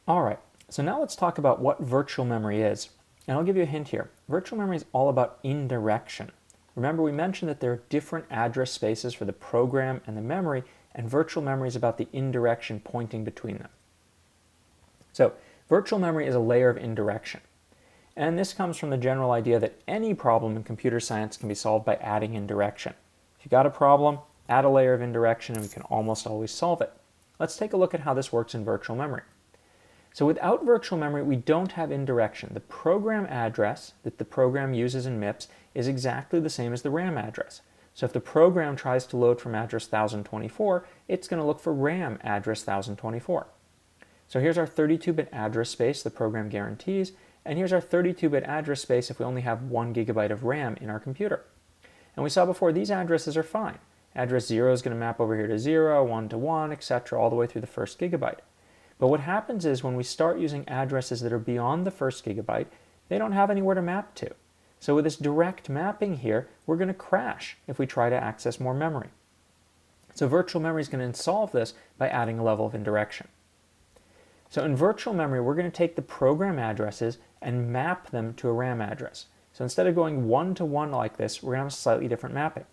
All right, so now let's talk about what virtual memory is. And I'll give you a hint here. Virtual memory is all about indirection. Remember, we mentioned that there are different address spaces for the program and the memory, and virtual memory is about the indirection pointing between them. So virtual memory is a layer of indirection. And this comes from the general idea that any problem in computer science can be solved by adding indirection. If you've got a problem, add a layer of indirection and we can almost always solve it. Let's take a look at how this works in virtual memory. So without virtual memory, we don't have indirection. The program address that the program uses in MIPS is exactly the same as the RAM address. So if the program tries to load from address 1024, it's going to look for RAM address 1024. So here's our 32-bit address space the program guarantees, and here's our 32-bit address space if we only have 1 GB of RAM in our computer. And we saw before these addresses are fine. Address 0 is going to map over here to 0, 1 to 1, etc., all the way through the first gigabyte. But what happens is when we start using addresses that are beyond the first gigabyte, they don't have anywhere to map to. So with this direct mapping here, we're going to crash if we try to access more memory. So virtual memory is going to solve this by adding a level of indirection. So in virtual memory, we're going to take the program addresses and map them to a RAM address. So instead of going 1 to 1 like this, we're going to have a slightly different mapping.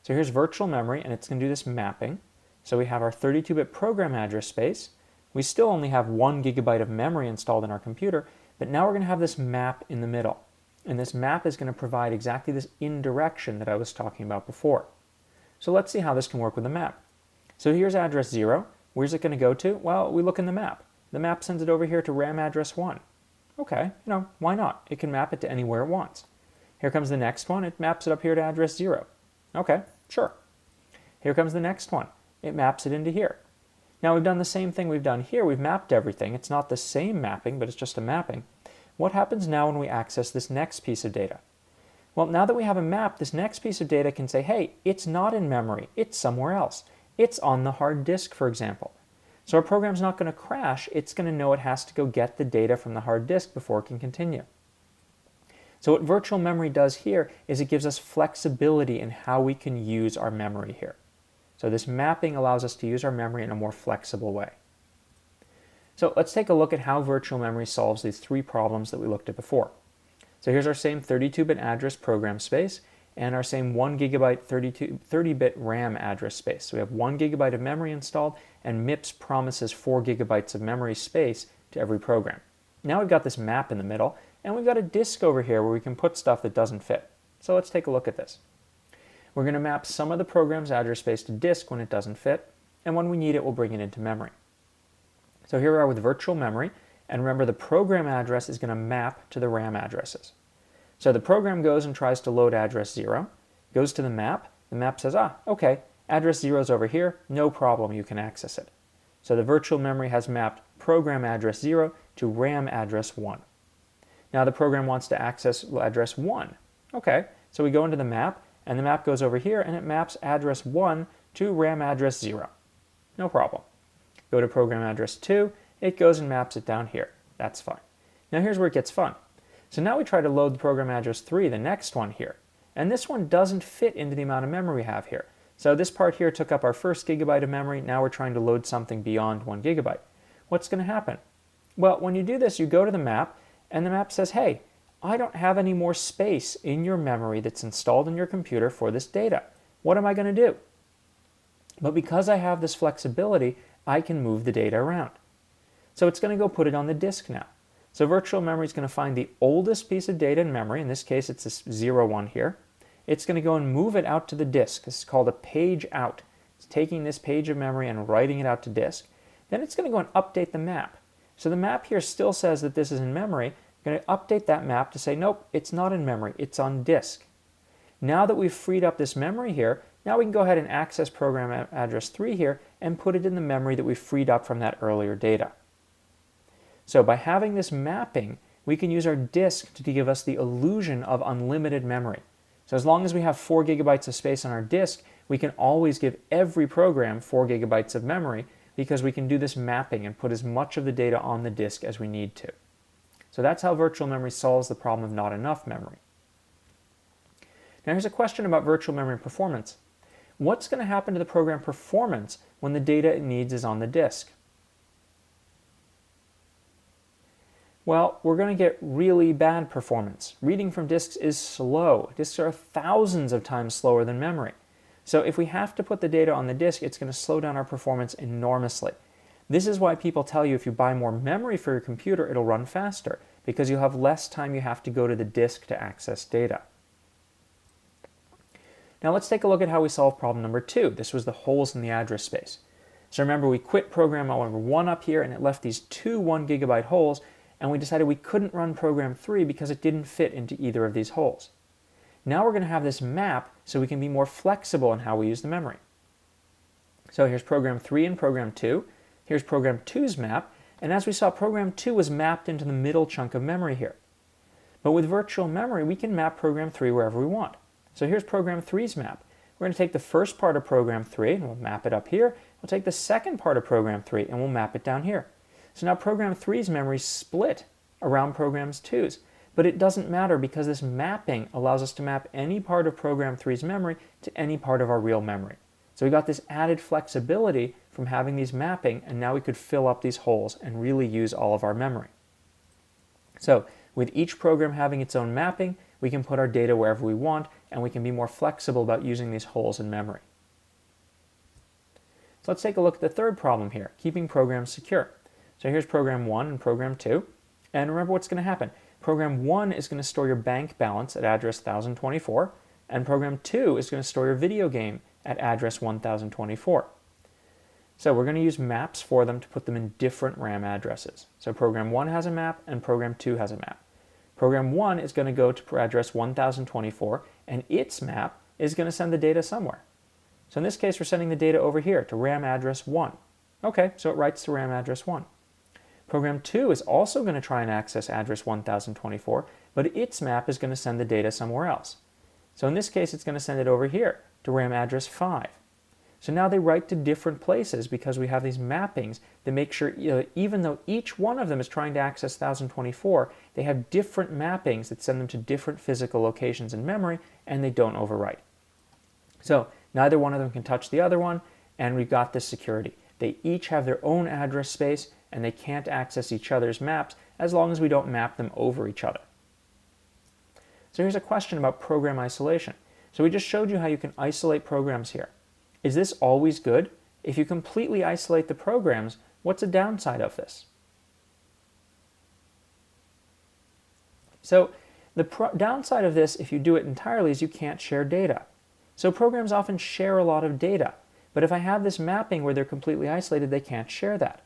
So here's virtual memory, and it's going to do this mapping. So we have our 32-bit program address space. We still only have 1 GB of memory installed in our computer, but now we're going to have this map in the middle. And this map is going to provide exactly this indirection that I was talking about before. So let's see how this can work with a map. So here's address 0. Where's it going to go to? Well, we look in the map. The map sends it over here to RAM address 1. Okay, why not? It can map it to anywhere it wants. Here comes the next one. It maps it up here to address 0. Okay, sure. Here comes the next one. It maps it into here. Now we've done the same thing we've done here. We've mapped everything. It's not the same mapping, but it's just a mapping. What happens now when we access this next piece of data? Well, now that we have a map, this next piece of data can say, hey, it's not in memory. It's somewhere else. It's on the hard disk, for example. So our program's not going to crash. It's going to know it has to go get the data from the hard disk before it can continue. So what virtual memory does here is it gives us flexibility in how we can use our memory here. So this mapping allows us to use our memory in a more flexible way. So let's take a look at how virtual memory solves these three problems that we looked at before. So here's our same 32-bit address program space and our same 1 GB 30-bit RAM address space. So we have 1 GB of memory installed, and MIPS promises 4 GB of memory space to every program. Now we've got this map in the middle, and we've got a disk over here where we can put stuff that doesn't fit. So let's take a look at this. We're going to map some of the program's address space to disk when it doesn't fit, and when we need it, we'll bring it into memory. So here we are with virtual memory, and remember the program address is going to map to the RAM addresses. So the program goes and tries to load address 0, goes to the map says, okay, address 0 is over here, no problem, you can access it. So the virtual memory has mapped program address 0 to RAM address 1. Now the program wants to access address 1. Okay, so we go into the map, and the map goes over here, and it maps address 1 to RAM address 0. No problem. Go to program address 2, it goes and maps it down here. That's fine. Now here's where it gets fun. So now we try to load the program address 3, the next one here. And this one doesn't fit into the amount of memory we have here. So this part here took up our first gigabyte of memory. Now we're trying to load something beyond 1 GB. What's going to happen? Well, when you do this, you go to the map, and the map says, hey, I don't have any more space in your memory that's installed in your computer for this data. What am I going to do? But because I have this flexibility, I can move the data around. So it's going to go put it on the disk now. So virtual memory is going to find the oldest piece of data in memory. In this case, it's this 0, 1 here. It's going to go and move it out to the disk. This is called a page out. It's taking this page of memory and writing it out to disk. Then it's going to go and update the map. So the map here still says that this is in memory. I'm going to update that map to say, nope, it's not in memory. It's on disk. Now that we've freed up this memory here, now we can go ahead and access program address 3 here and put it in the memory that we freed up from that earlier data. So by having this mapping, we can use our disk to give us the illusion of unlimited memory. So as long as we have 4 GB of space on our disk, we can always give every program 4 GB of memory because we can do this mapping and put as much of the data on the disk as we need to. So that's how virtual memory solves the problem of not enough memory. Now here's a question about virtual memory performance. What's going to happen to the program performance when the data it needs is on the disk? Well, we're going to get really bad performance. Reading from disks is slow. Disks are thousands of times slower than memory. So if we have to put the data on the disk, it's going to slow down our performance enormously. This is why people tell you if you buy more memory for your computer, it'll run faster, because you'll have less time you have to go to the disk to access data. Now let's take a look at how we solve problem number 2. This was the holes in the address space. So remember, we quit program number 1 up here, and it left these two 1 gigabyte holes, and we decided we couldn't run program 3 because it didn't fit into either of these holes. Now we're going to have this map so we can be more flexible in how we use the memory. So here's program 3 and program 2. Here's program 2's map, and as we saw, program 2 was mapped into the middle chunk of memory here. But with virtual memory, we can map program 3 wherever we want. So here's program 3's map. We're going to take the first part of program 3 and we'll map it up here. We'll take the second part of program 3 and we'll map it down here. So now program 3's memory is split around programs 2's. But it doesn't matter because this mapping allows us to map any part of program 3's memory to any part of our real memory. So we got this added flexibility from having these mapping, and now we could fill up these holes and really use all of our memory. So with each program having its own mapping, we can put our data wherever we want, and we can be more flexible about using these holes in memory. So let's take a look at the third problem here, keeping programs secure. So here's program 1 and program 2, and remember what's going to happen. Program 1 is going to store your bank balance at address 1024, and program 2 is going to store your video game at address 1024. So we're going to use maps for them to put them in different RAM addresses. So program 1 has a map and program 2 has a map. Program 1 is going to go to address 1024, and its map is going to send the data somewhere. So in this case, we're sending the data over here to RAM address 1. Okay, so it writes to RAM address 1. Program 2 is also going to try and access address 1024, but its map is going to send the data somewhere else. So in this case, it's going to send it over here to RAM address 5. So now they write to different places because we have these mappings that make sure, even though each one of them is trying to access 1024, they have different mappings that send them to different physical locations in memory, and they don't overwrite. So neither one of them can touch the other one, and we've got this security. They each have their own address space, and they can't access each other's maps as long as we don't map them over each other. So here's a question about program isolation. So we just showed you how you can isolate programs here. Is this always good? If you completely isolate the programs, what's a downside of this? So the downside of this, if you do it entirely, is you can't share data. So programs often share a lot of data, but if I have this mapping where they're completely isolated, they can't share that.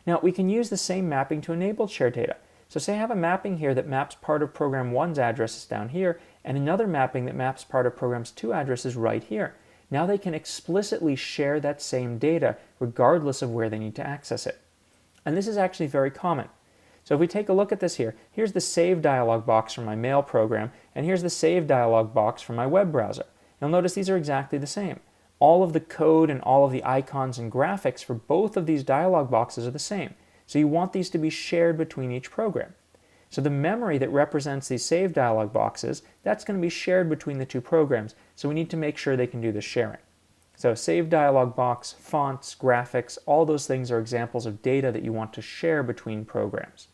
Now, we can use the same mapping to enable shared data. So say I have a mapping here that maps part of program 1's addresses down here, and another mapping that maps part of program's 2 addresses right here. Now they can explicitly share that same data regardless of where they need to access it. And this is actually very common. So if we take a look at this here, here's the save dialog box from my mail program, and here's the save dialog box from my web browser. You'll notice these are exactly the same. All of the code and all of the icons and graphics for both of these dialog boxes are the same. So you want these to be shared between each program. So the memory that represents these save dialog boxes, that's going to be shared between the two programs. So we need to make sure they can do the sharing. So save dialog box, fonts, graphics, all those things are examples of data that you want to share between programs.